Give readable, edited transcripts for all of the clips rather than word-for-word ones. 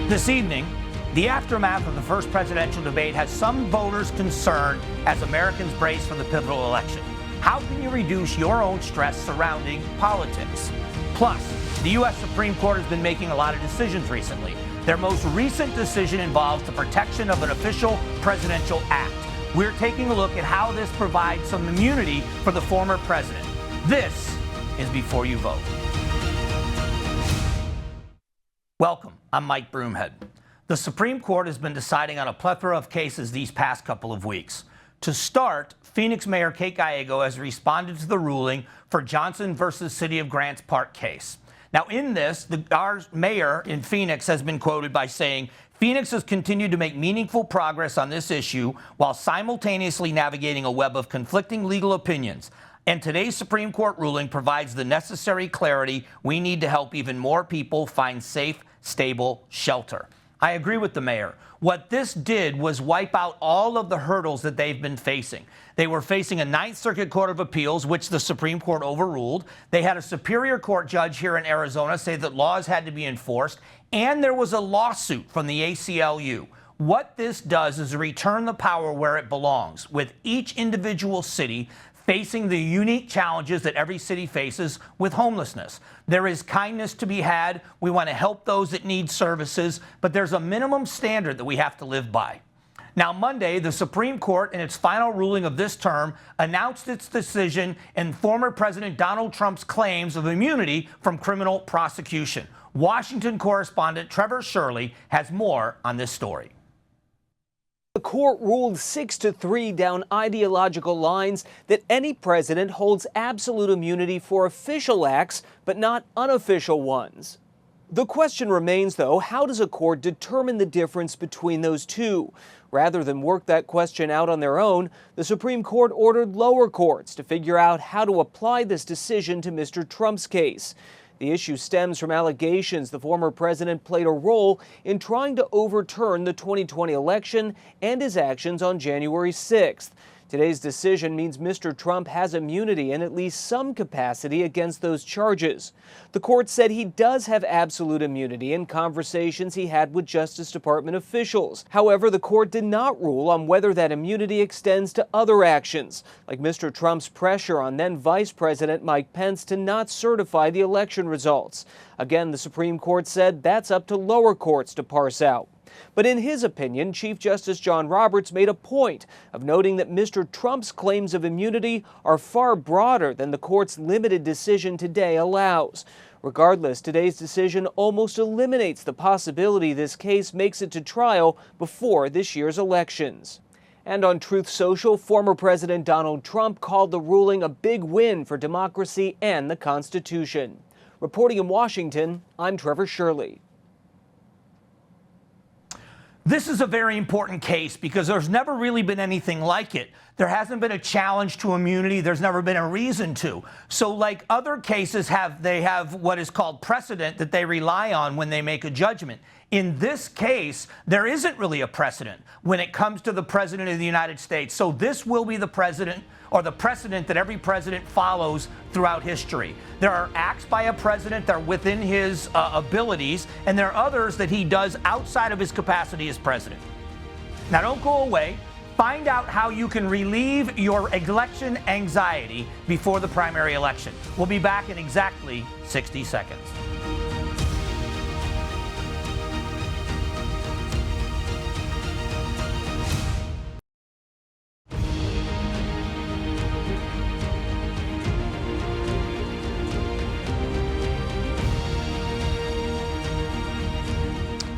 This evening, the aftermath of the first presidential debate has some voters concerned as Americans brace for the pivotal election. How can you reduce your own stress surrounding politics? Plus, the U.S. Supreme Court has been making a lot of decisions recently. Their most recent decision involves the protection of an official presidential act. We're taking a look at how this provides some immunity for the former president. This is Before You Vote. Welcome, I'm Mike Broomhead. The Supreme Court has been deciding on a plethora of cases these past couple of weeks. To start, Phoenix Mayor Kate Gallego has responded to the ruling for Johnson versus City of Grants Park case. Now, in this, our mayor in Phoenix has been quoted by saying, Phoenix has continued to make meaningful progress on this issue while simultaneously navigating a web of conflicting legal opinions. And today's Supreme Court ruling provides the necessary clarity we need to help even more people find safe, stable shelter. I agree with the mayor. What this did was wipe out all of the hurdles that they've been facing. They were facing a Ninth Circuit Court of Appeals, which the Supreme Court overruled. They had a Superior Court judge here in Arizona say that laws had to be enforced. And there was a lawsuit from the ACLU. What this does is return the power where it belongs, with each individual city facing the unique challenges that every city faces with homelessness. There is kindness to be had. We want to help those that need services, but there's a minimum standard that we have to live by. Now, Monday, the Supreme Court, in its final ruling of this term, announced its decision in former President Donald Trump's claims of immunity from criminal prosecution. Washington correspondent Trevor Shirley has more on this story. The court ruled 6-3 down ideological lines that any president holds absolute immunity for official acts, but not unofficial ones. The question remains, though, how does a court determine the difference between those two? Rather than work that question out on their own, the Supreme Court ordered lower courts to figure out how to apply this decision to Mr. Trump's case. The issue stems from allegations the former president played a role in trying to overturn the 2020 election and his actions on January 6th. Today's decision means Mr. Trump has immunity in at least some capacity against those charges. The court said he does have absolute immunity in conversations he had with Justice Department officials. However, the court did not rule on whether that immunity extends to other actions, like Mr. Trump's pressure on then Vice President Mike Pence to not certify the election results. Again, the Supreme Court said that's up to lower courts to parse out. But in his opinion, Chief Justice John Roberts made a point of noting that Mr. Trump's claims of immunity are far broader than the court's limited decision today allows. Regardless, today's decision almost eliminates the possibility this case makes it to trial before this year's elections. And on Truth Social, former President Donald Trump called the ruling a big win for democracy and the Constitution. Reporting in Washington, I'm Trevor Shirley. This is a very important case because there's never really been anything like it. There hasn't been a challenge to immunity. There's never been a reason to. So like other cases they have what is called precedent that they rely on when they make a judgment. In this case, there isn't really a precedent when it comes to the president of the United States. So this will be the president or the precedent that every president follows throughout history. There are acts by a president that are within his abilities, and there are others that he does outside of his capacity as president. Now, don't go away. Find out how you can relieve your election anxiety before the primary election. We'll be back in exactly 60 seconds.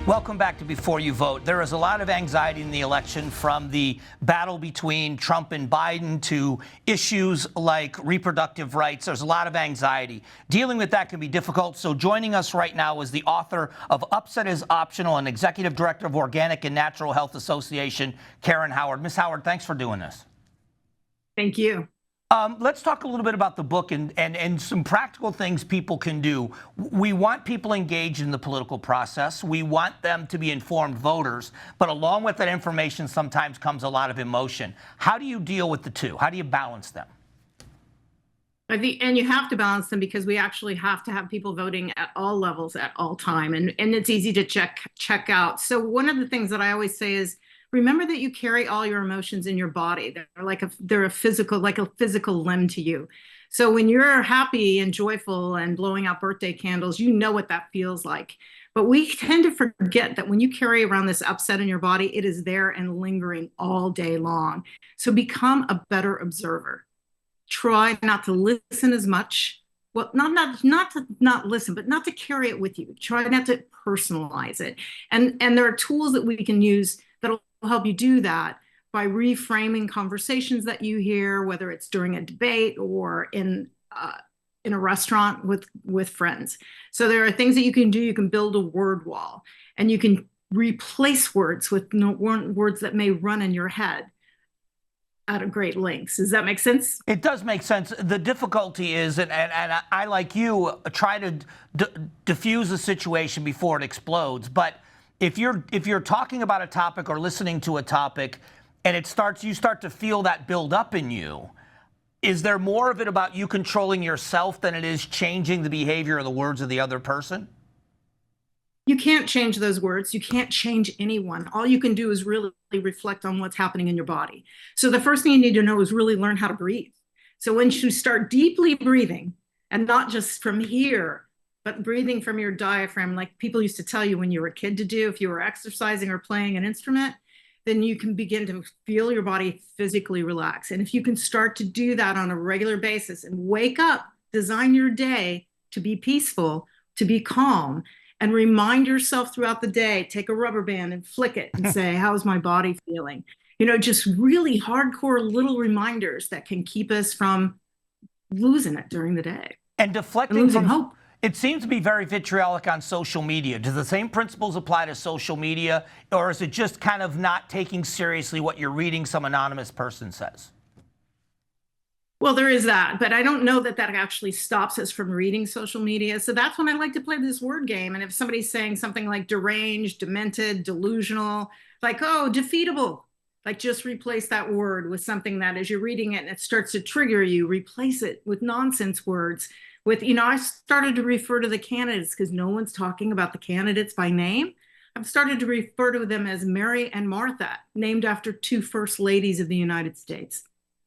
Welcome back to Before You Vote. There is a lot of anxiety in the election, from the battle between Trump and Biden to issues like reproductive rights. There's a lot of anxiety. Dealing with that can be difficult. So joining us right now is the author of Upset is Optional and executive director of Organic and Natural Health Association, Karen Howard. Ms. Howard, thanks for doing this. Thank you. Let's talk a little bit about the book and some practical things people can do. We want people engaged in the political process. We want them to be informed voters. But along with that information sometimes comes a lot of emotion. How do you deal with the two? How do you balance them? And you have to balance them because we actually have to have people voting at all levels at all time, and it's easy to check out. So one of the things that I always say is remember that you carry all your emotions in your body. They're a physical limb to you. So when you're happy and joyful and blowing out birthday candles, you know what that feels like. But we tend to forget that when you carry around this upset in your body, it is there and lingering all day long. So become a better observer. Try not to listen as much. Well, not to not listen, but not to carry it with you. Try not to personalize it. And there are tools that we can use that'll help you do that by reframing conversations that you hear, whether it's during a debate or in a restaurant with friends. So there are things that you can do. You can build a word wall, and you can replace words with words that may run in your head at a great lengths. Does that make sense? It does make sense. The difficulty is, and I, like you, try to diffuse a situation before it explodes. But if you're talking about a topic or listening to a topic, and you start to feel that build up in you, is there more of it about you controlling yourself than it is changing the behavior or the words of the other person? You can't change those words. You can't change anyone. All you can do is really reflect on what's happening in your body. So the first thing you need to know is really learn how to breathe. So when you start deeply breathing, and not just from here, but breathing from your diaphragm, like people used to tell you when you were a kid to do, if you were exercising or playing an instrument, then you can begin to feel your body physically relax. And if you can start to do that on a regular basis and wake up, design your day to be peaceful, to be calm, and remind yourself throughout the day, take a rubber band and flick it and say, how's my body feeling? Just really hardcore little reminders that can keep us from losing it during the day. And deflecting and losing from hope. It seems to be very vitriolic on social media. Do the same principles apply to social media, or is it just kind of not taking seriously what you're reading some anonymous person says? Well, there is that, but I don't know that actually stops us from reading social media. So that's when I like to play this word game. And if somebody's saying something like deranged, demented, delusional, like, oh, defeatable, like just replace that word with something that as you're reading it and it starts to trigger you, replace it with nonsense words. I started to refer to the candidates because no one's talking about the candidates by name. I've started to refer to them as Mary and Martha, named after two first ladies of the United States.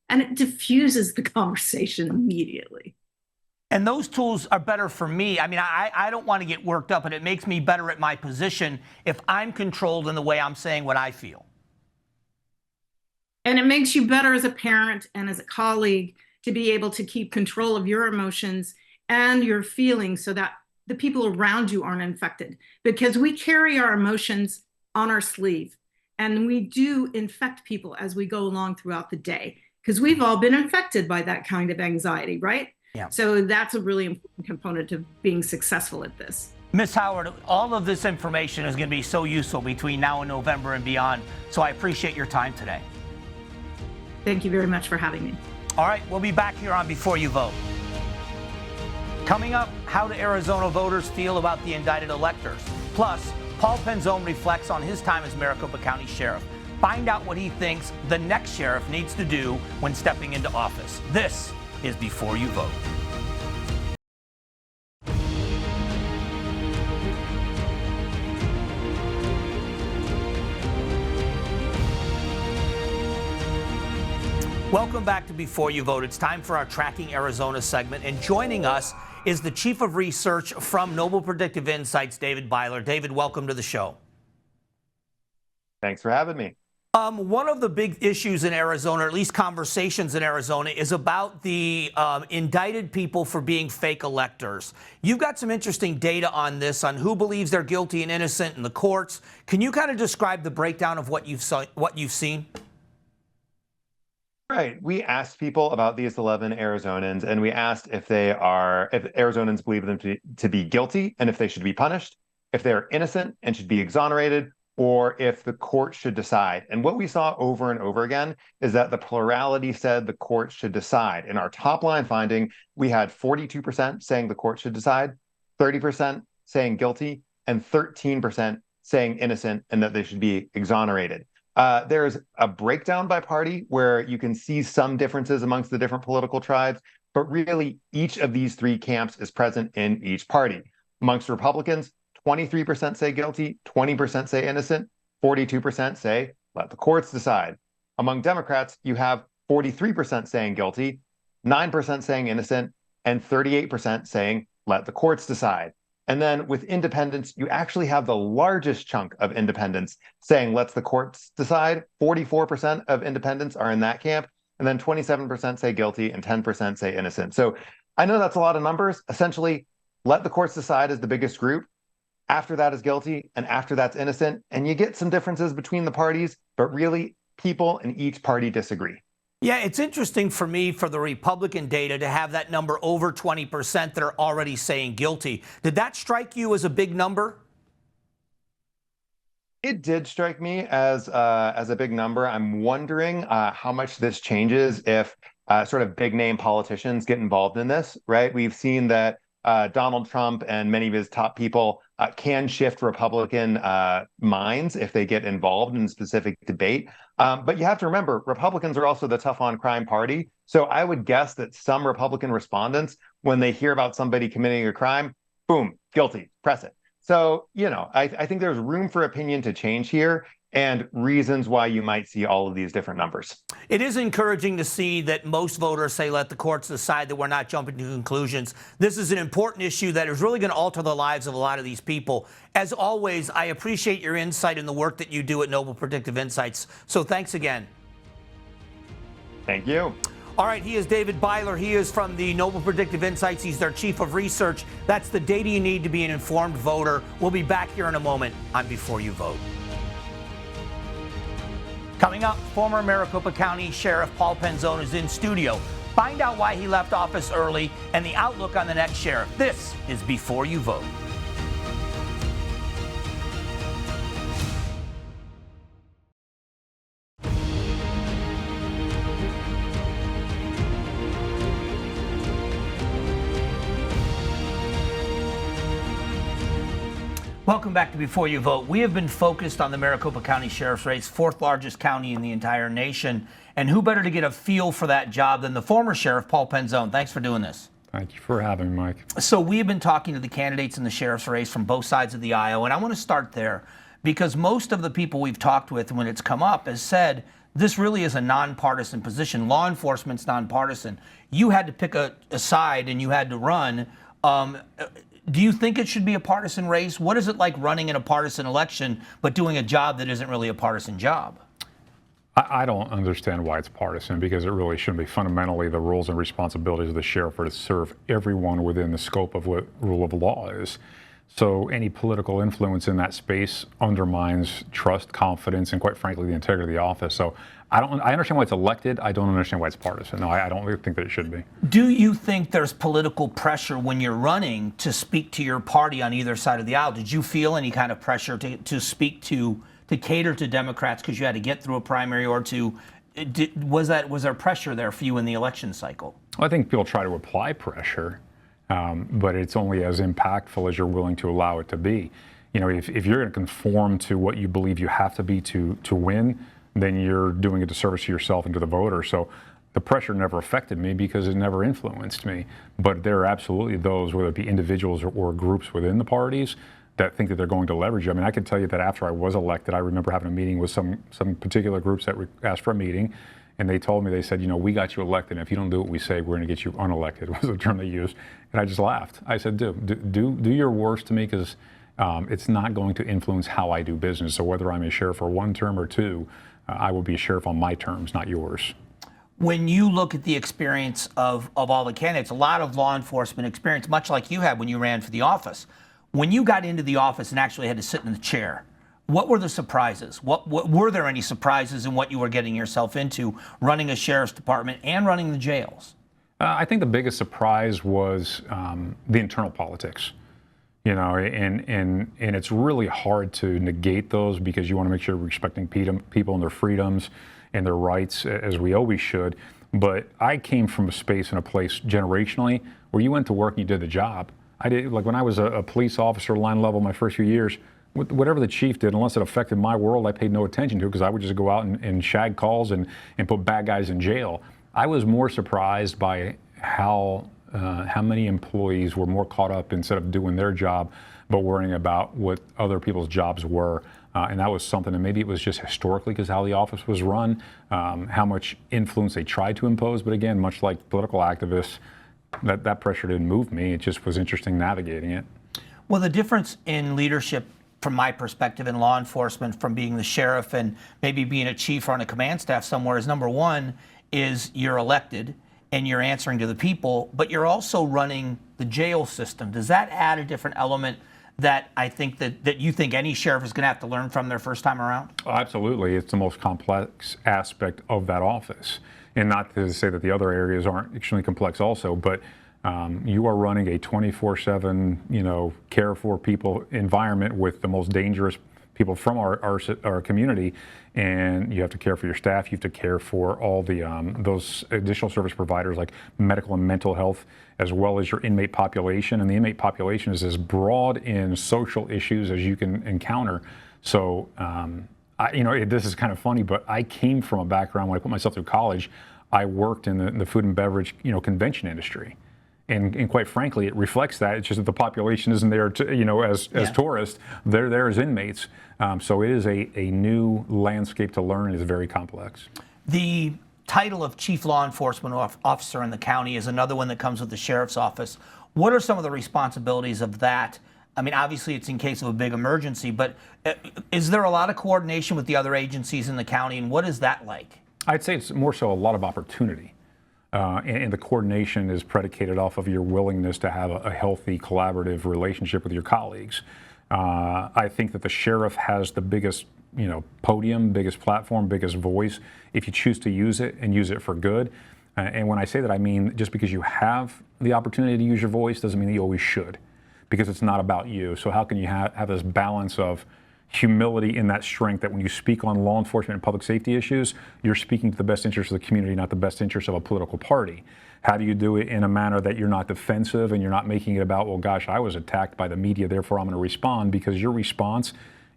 And it diffuses the conversation immediately. And those tools are better for me. I mean, I don't want to get worked up, and it makes me better at my position if I'm controlled in the way I'm saying what I feel. And it makes you better as a parent and as a colleague to be able to keep control of your emotions and your feelings so that the people around you aren't infected. Because we carry our emotions on our sleeve, and we do infect people as we go along throughout the day. Because we've all been infected by that kind of anxiety, right? Yeah. So that's a really important component of being successful at this. Ms. Howard, all of this information is going to be so useful between now and November and beyond. So I appreciate your time today. Thank you very much for having me. All right, we'll be back here on Before You Vote. Coming up, how do Arizona voters feel about the indicted electors? Plus, Paul Penzone reflects on his time as Maricopa County Sheriff. Find out what he thinks the next sheriff needs to do when stepping into office. This is Before You Vote. Welcome back to Before You Vote. It's time for our Tracking Arizona segment, and joining us is the Chief of Research from Noble Predictive Insights, David Byler. David, welcome to the show. Thanks for having me. One of the big issues in Arizona, or at least conversations in Arizona, is about the indicted people for being fake electors. You've got some interesting data on this, on who believes they're guilty and innocent in the courts. Can you kind of describe the breakdown of what you've seen? Right. We asked people about these 11 Arizonans, and we asked if Arizonans believe them to be guilty and if they should be punished, if they're innocent and should be exonerated, or if the court should decide. And what we saw over and over again is that the plurality said the court should decide. In our top line finding, we had 42% saying the court should decide, 30% saying guilty, and 13% saying innocent and that they should be exonerated. There's a breakdown by party where you can see some differences amongst the different political tribes, but really each of these three camps is present in each party. Amongst Republicans, 23% say guilty, 20% say innocent, 42% say let the courts decide. Among Democrats, you have 43% saying guilty, 9% saying innocent, and 38% saying let the courts decide. And then with independents, you actually have the largest chunk of independents saying let the courts decide. 44% of independents are in that camp, and then 27% say guilty and 10% say innocent. So I know that's a lot of numbers. Essentially, let the courts decide is the biggest group. After that is guilty, and after that's innocent. And you get some differences between the parties, but really people in each party disagree. Yeah, it's interesting for me for the Republican data to have that number over 20% that are already saying guilty. Did that strike you as a big number? It did strike me as a big number. I'm wondering how much this changes if sort of big name politicians get involved in this, right? We've seen that Donald Trump and many of his top people can shift Republican minds if they get involved in specific debate. But you have to remember, Republicans are also the tough on crime party. So I would guess that some Republican respondents, when they hear about somebody committing a crime, boom, guilty, press it. So, I think there's room for opinion to change here and reasons why you might see all of these different numbers. It is encouraging to see that most voters say let the courts decide, that we're not jumping to conclusions. This is an important issue that is really going to alter the lives of a lot of these people. As always, I appreciate your insight and the work that you do at Noble Predictive Insights. So thanks again. Thank you. All right, he is David Byler. He is from the Noble Predictive Insights. He's their chief of research. That's the data you need to be an informed voter. We'll be back here in a moment on Before You Vote. Coming up, former Maricopa County Sheriff Paul Penzone is in studio. Find out why he left office early and the outlook on the next sheriff. This is Before You Vote. Welcome back to Before You Vote. We have been focused on the Maricopa County Sheriff's race, fourth largest county in the entire nation. And who better to get a feel for that job than the former sheriff, Paul Penzone. Thanks for doing this. Thank you for having me, Mike. So we have been talking to the candidates in the sheriff's race from both sides of the aisle, and I want to start there because most of the people we've talked with when it's come up has said this really is a nonpartisan position. Law enforcement's nonpartisan. You had to pick a side and you had to run. Do you think it should be a partisan race? What is it like running in a partisan election but doing a job that isn't really a partisan job? I don't understand why it's partisan, because it really shouldn't be. Fundamentally, the roles and responsibilities of the sheriff are to serve everyone within the scope of what rule of law is. So any political influence in that space undermines trust, confidence, and quite frankly, the integrity of the office. So I understand why it's elected. I don't understand why it's partisan. No, I don't really think that it should be. Do you think there's political pressure when you're running to speak to your party on either side of the aisle? Did you feel any kind of pressure to speak to cater to Democrats because you had to get through a primary, or was there pressure there for you in the election cycle? Well, I think people try to apply pressure. But it's only as impactful as you're willing to allow it to be. If you're going to conform to what you believe you have to be to win, then you're doing a disservice to yourself and to the voter. So the pressure never affected me because it never influenced me. But there are absolutely those, whether it be individuals or groups within the parties, that think that they're going to leverage you. I mean, I can tell you that after I was elected, I remember having a meeting with some particular groups that asked for a meeting. And they told me, they said, we got you elected, and if you don't do what we say, we're going to get you unelected, was the term they used. And I just laughed. I said, do your worst to me, because it's not going to influence how I do business. So whether I'm a sheriff for one term or two, I will be a sheriff on my terms, not yours. When you look at the experience of all the candidates, a lot of law enforcement experience, much like you had when you ran for the office. When you got into the office and actually had to sit in the chair, what were the surprises? What were there any surprises in what you were getting yourself into running a sheriff's department and running the jails? I think the biggest surprise was the internal politics, and it's really hard to negate those, because you want to make sure we're respecting people and their freedoms and their rights, as we always should. But I came from a space and a place generationally where you went to work and you did the job. I did, like when I was a police officer, line level, my first few years, whatever the chief did, unless it affected my world, I paid no attention to it, because I would just go out and shag calls and put bad guys in jail. I was more surprised by how many employees were more caught up instead of doing their job, but worrying about what other people's jobs were. And that was something, and maybe it was just historically because how the office was run, how much influence they tried to impose. But again, much like political activists, that pressure didn't move me. It just was interesting navigating it. Well, the difference in leadership, from my perspective, in law enforcement, from being the sheriff and maybe being a chief or on a command staff somewhere, is number one, is you're elected and you're answering to the people, but you're also running the jail system. Does that add a different element that I think that you think any sheriff is going to have to learn from their first time around? Oh, absolutely. It's the most complex aspect of that office. And not to say that the other areas aren't extremely complex also, but you are running a 24/7, care for people environment with the most dangerous people from our community, and you have to care for your staff. You have to care for all the those additional service providers like medical and mental health, as well as your inmate population. And the inmate population is as broad in social issues as you can encounter. So, this is kind of funny, but I came from a background when I put myself through college. I worked in the food and beverage, convention industry. And quite frankly, it reflects that. It's just that the population isn't there to, as tourists. They're there as inmates. So it is a new landscape to learn. It's very complex. The title of Chief Law Enforcement Officer in the county is another one that comes with the sheriff's office. What are some of the responsibilities of that? I mean, obviously it's in case of a big emergency, but is there a lot of coordination with the other agencies in the county, and what is that like? I'd say it's more so a lot of opportunity. And the coordination is predicated off of your willingness to have a healthy, collaborative relationship with your colleagues. I think that the sheriff has the biggest, podium, biggest platform, biggest voice, if you choose to use it and use it for good. And when I say that, I mean just because you have the opportunity to use your voice doesn't mean that you always should, because it's not about you. So how can you have this balance of humility in that strength that when you speak on law enforcement and public safety issues, you're speaking to the best interest of the community, not the best interest of a political party? How do you do it in a manner that you're not defensive and you're not making it about, well, gosh, I was attacked by the media, therefore I'm going to respond, because your response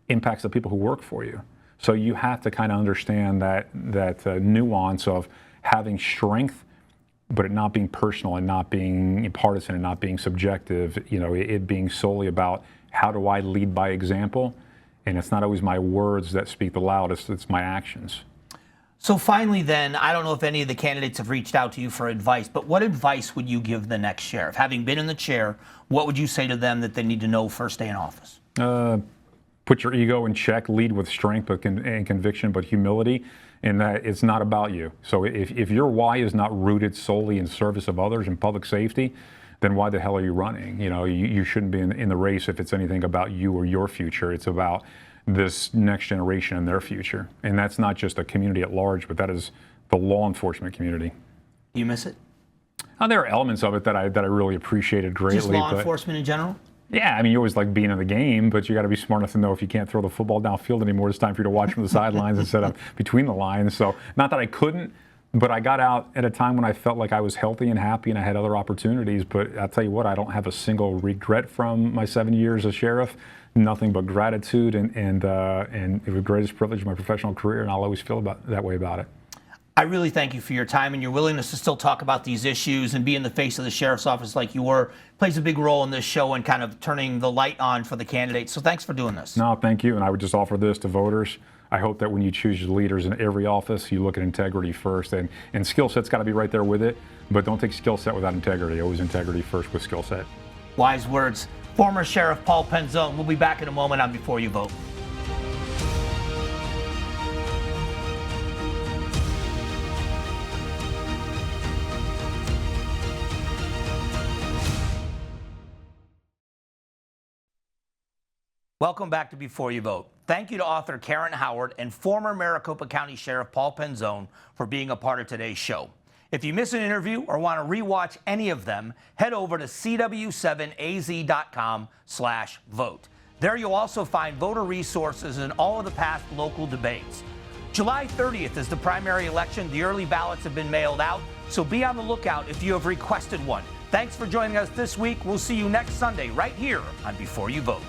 impacts the people who work for you. So you have to kind of understand that nuance of having strength, but it not being personal and not being partisan and not being subjective, it being solely about how do I lead by example. And it's not always my words that speak the loudest, it's my actions. So finally then, I don't know if any of the candidates have reached out to you for advice, but what advice would you give the next sheriff? Having been in the chair, what would you say to them that they need to know first day in office? Put your ego in check, lead with strength and conviction, but humility, and that it's not about you. So if your why is not rooted solely in service of others and public safety, then why the hell are you running? You shouldn't be in the race if it's anything about you or your future. It's about this next generation and their future. And that's not just a community at large, but that is the law enforcement community. Do you miss it? There are elements of it that I really appreciated greatly. Just law enforcement in general? Yeah, I mean, you always like being in the game, but you got to be smart enough to know if you can't throw the football downfield anymore, it's time for you to watch from the sidelines instead of between the lines. So not that I couldn't, but I got out at a time when I felt like I was healthy and happy and I had other opportunities. But I'll tell you what, I don't have a single regret from my 7 years as sheriff. Nothing but gratitude and the greatest privilege of my professional career, and I'll always feel that way about it. I really thank you for your time and your willingness to still talk about these issues and be in the face of the sheriff's office like you were. Plays a big role in this show and kind of turning the light on for the candidates. So thanks for doing this. No, thank you. And I would just offer this to voters. I hope that when you choose your leaders in every office, you look at integrity first, and skill set's got to be right there with it. But don't take skill set without integrity. Always integrity first with skill set. Wise words. Former Sheriff Paul Penzone. We'll be back in a moment on Before You Vote. Welcome back to Before You Vote. Thank you to author Karen Howard and former Maricopa County Sheriff Paul Penzone for being a part of today's show. If you miss an interview or want to rewatch any of them, head over to cw7az.com/vote. There you'll also find voter resources in all of the past local debates. July 30th is the primary election. The early ballots have been mailed out, so be on the lookout if you have requested one. Thanks for joining us this week. We'll see you next Sunday right here on Before You Vote.